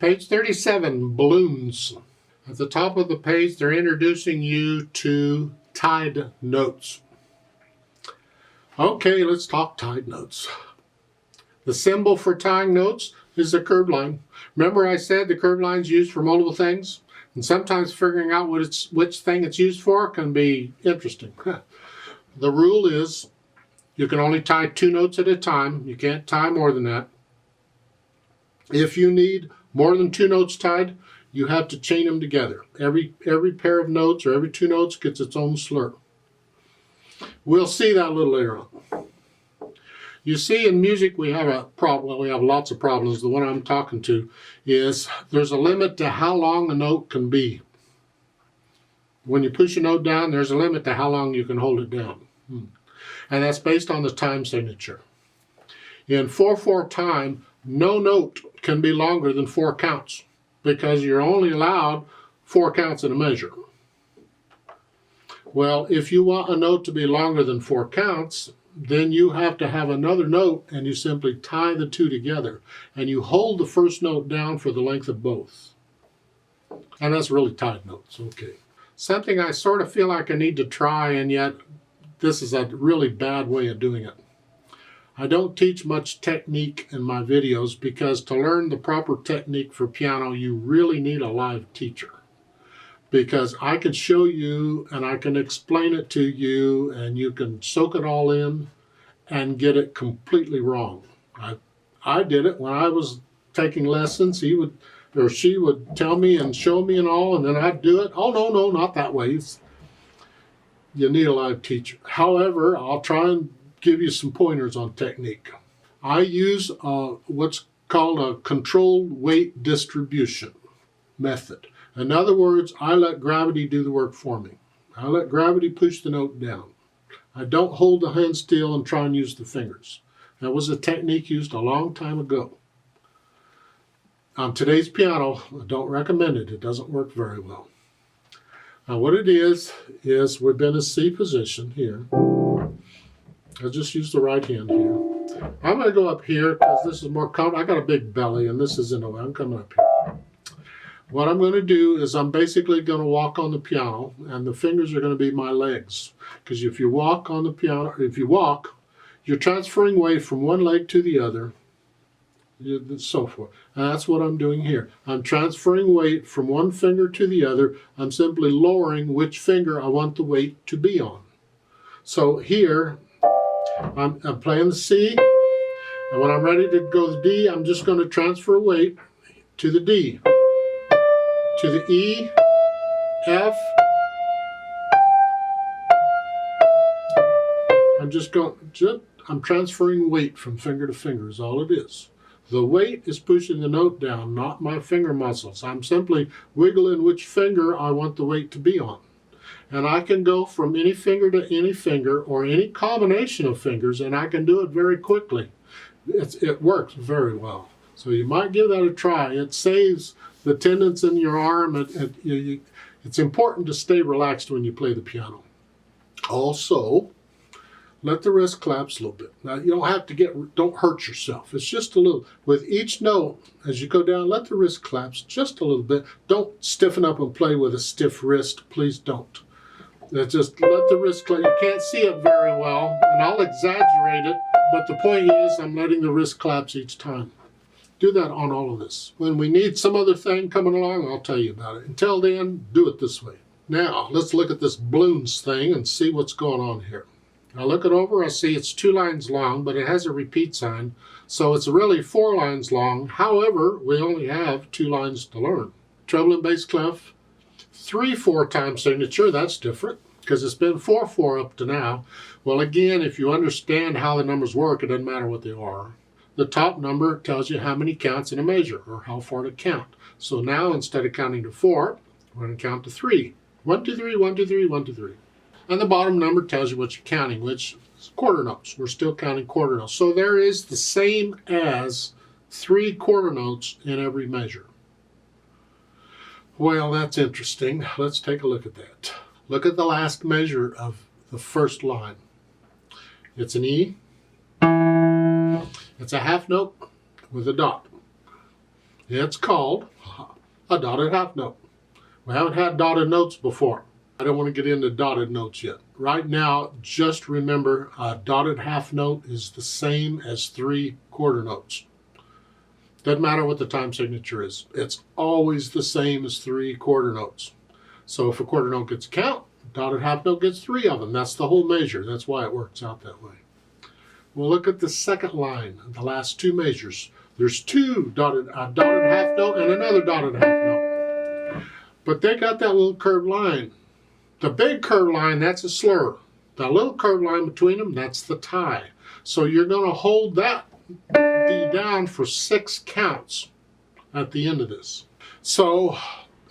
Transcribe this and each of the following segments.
Page 37, balloons. At the top of the page, they're introducing you to tied notes. Okay, let's talk tied notes. The symbol for tying notes is the curved line. Remember I said the curved line is used for multiple things? And sometimes figuring out which thing it's used for can be interesting. The rule is you can only tie 2 notes at a time. You can't tie more than that. If you need more than 2 notes tied, you have to chain them together. Every pair of notes or every 2 notes gets its own slur. We'll see that a little later on. You see, in music we have a problem. We have lots of problems. The one I'm talking to is there's a limit to how long a note can be. When you push a note down, there's a limit to how long you can hold it down. And that's based on the time signature. In 4/4 time, no note can be longer than 4 counts because you're only allowed 4 counts in a measure. Well, if you want a note to be longer than 4 counts, then you have to have another note and you simply tie the 2 together and you hold the first note down for the length of both. And that's really tied notes, okay. Something I sort of feel like I need to try, and yet this is a really bad way of doing it. I don't teach much technique in my videos because to learn the proper technique for piano, you really need a live teacher. Because I can show you and I can explain it to you and you can soak it all in and get it completely wrong. I did it when I was taking lessons. He would or she would tell me and show me and all, and then I'd do it. Oh, no, not that way. You need a live teacher. However, I'll try and give you some pointers on technique. I use what's called a controlled weight distribution method. In other words, I let gravity do the work for me. I let gravity push the note down. I don't hold the hand still and try and use the fingers. That was a technique used a long time ago. On today's piano, I don't recommend it. It doesn't work very well. Now what it is we've been in C position here. I'll just use the right hand here. I'm going to go up here because this is more comfortable. I got a big belly and this is in the way. I'm coming up here. What I'm going to do is I'm basically going to walk on the piano and the fingers are going to be my legs. Because if you walk on the piano, you're transferring weight from one leg to the other, and so forth. And that's what I'm doing here. I'm transferring weight from one finger to the other. I'm simply lowering which finger I want the weight to be on. So here, I'm playing the C, and when I'm ready to go the D, I'm just going to transfer weight to the D, to the E, F. I'm transferring weight from finger to finger is all it is. The weight is pushing the note down, not my finger muscles. I'm simply wiggling which finger I want the weight to be on. And I can go from any finger to any finger or any combination of fingers, and I can do it very quickly. It works very well. So you might give that a try. It saves the tendons in your arm. It's important to stay relaxed when you play the piano. Also, let the wrist collapse a little bit. Now you don't have to don't hurt yourself. It's just a little. With each note, as you go down, let the wrist collapse just a little bit. Don't stiffen up and play with a stiff wrist. Please don't. Just let the wrist collapse. You can't see it very well, and I'll exaggerate it, but the point is I'm letting the wrist collapse each time. Do that on all of this. When we need some other thing coming along, I'll tell you about it. Until then, do it this way. Now, let's look at this balloons thing and see what's going on here. I look it over, I see it's 2 lines long, but it has a repeat sign, so it's really 4 lines long. However, we only have 2 lines to learn. Treble and bass clef, 3/4 time signature, that's different, because it's been 4/4 up to now. Well, again, if you understand how the numbers work, it doesn't matter what they are. The top number tells you how many counts in a measure, or how far to count. So now, instead of counting to 4, we're going to count to 3. 1, 2, 3, 1, 2, 3, 1, 2, 3. And the bottom number tells you what you're counting, which is quarter notes. We're still counting quarter notes. So there is the same as 3 quarter notes in every measure. Well, that's interesting. Let's take a look at that. Look at the last measure of the first line. It's an E. It's a half note with a dot. It's called a dotted half note. We haven't had dotted notes before. I don't want to get into dotted notes yet. Right now, just remember a dotted half note is the same as 3 quarter notes. Doesn't matter what the time signature is. It's always the same as 3 quarter notes. So if a quarter note gets a count, dotted half note gets 3 of them. That's the whole measure. That's why it works out that way. We'll look at the second line, the last 2 measures. There's 2 dotted, a dotted half note and another dotted half note. But they got that little curved line. The big curved line, that's a slur. The little curved line between them, that's the tie. So you're going to hold that D down for 6 counts at the end of this. So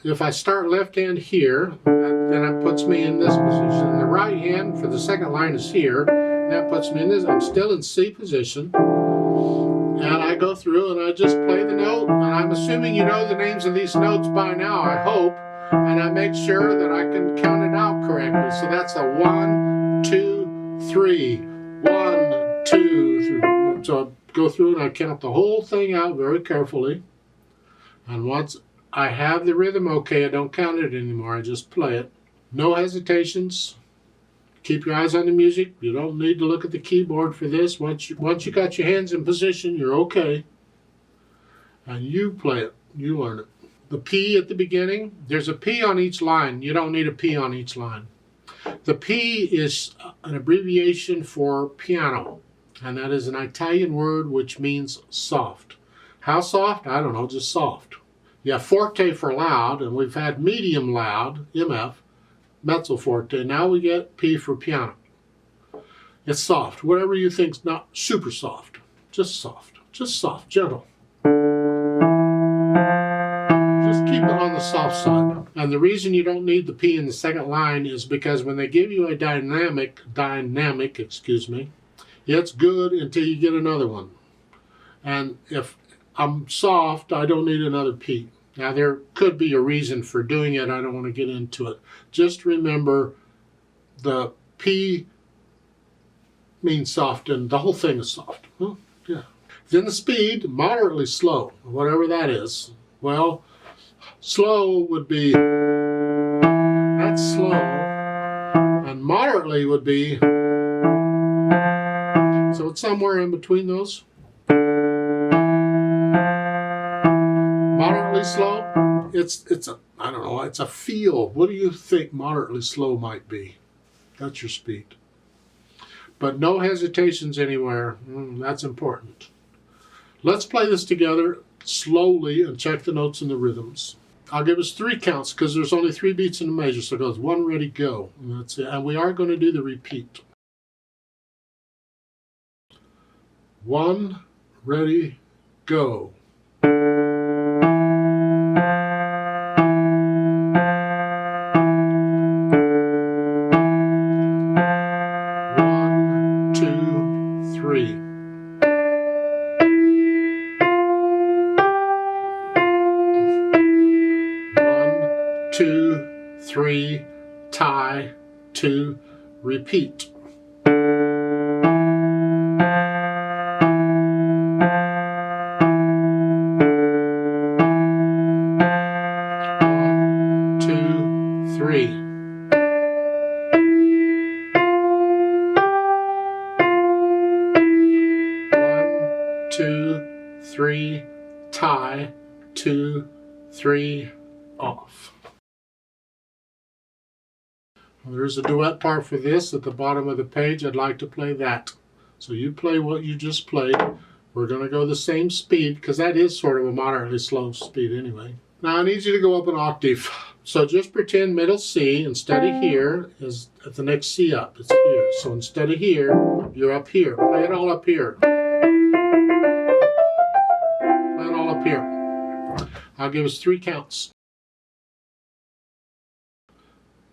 if I start left hand here, then it puts me in this position. And the right hand for the second line is here. That puts me in this. I'm still in C position. And I go through and I just play the note. And I'm assuming you know the names of these notes by now, I hope. And I make sure that I can count it out correctly. So that's a 1, 2, 3. 1, 2, 3. So I go through and I count the whole thing out very carefully. And once I have the rhythm okay, I don't count it anymore. I just play it. No hesitations. Keep your eyes on the music. You don't need to look at the keyboard for this. Once you got your hands in position, you're okay. And you play it. You learn it. The P at the beginning, there's a P on each line. You don't need a P on each line. The P is an abbreviation for piano, and that is an Italian word which means soft. How soft? I don't know, just soft. You have forte for loud, and we've had medium loud, MF, mezzo forte. Now we get P for piano. It's soft, whatever you think's not super soft, just gentle. Just keep it on the soft side. And the reason you don't need the P in the second line is because when they give you a dynamic, it's good until you get another one. And if I'm soft, I don't need another P. Now there could be a reason for doing it. I don't want to get into it. Just remember the P means soft and the whole thing is soft. Well, yeah. Then the speed, moderately slow, whatever that is. Well, slow would be, that's slow, and moderately would be, so it's somewhere in between those. Moderately slow, it's I don't know, it's a feel. What do you think moderately slow might be? That's your speed. But no hesitations anywhere, that's important. Let's play this together slowly and check the notes and the rhythms. I'll give us 3 counts because there's only 3 beats in the measure, so it goes 1, ready, go. And that's it. And we are going to do the repeat. 1, ready, go. 1, 2, 3. 2, 3, tie, 2, repeat. 1, 2, 3. 1, 2, 3, tie, 2, 3, off. There's a duet part for this at the bottom of the page. I'd like to play that. So you play what you just played. We're going to go the same speed because that is sort of a moderately slow speed anyway. Now I need you to go up an octave. So just pretend middle C instead of here is at the next C up. It's here. So instead of here, you're up here. Play it all up here. Play it all up here. I'll give us 3 counts.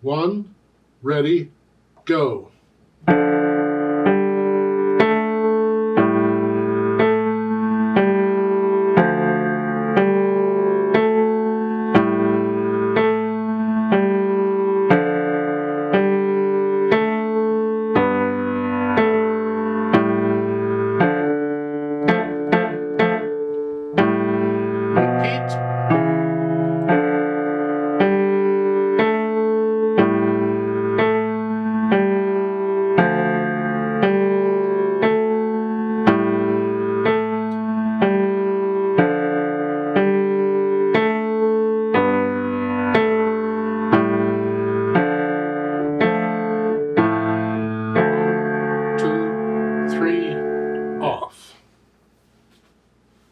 1, ready, go.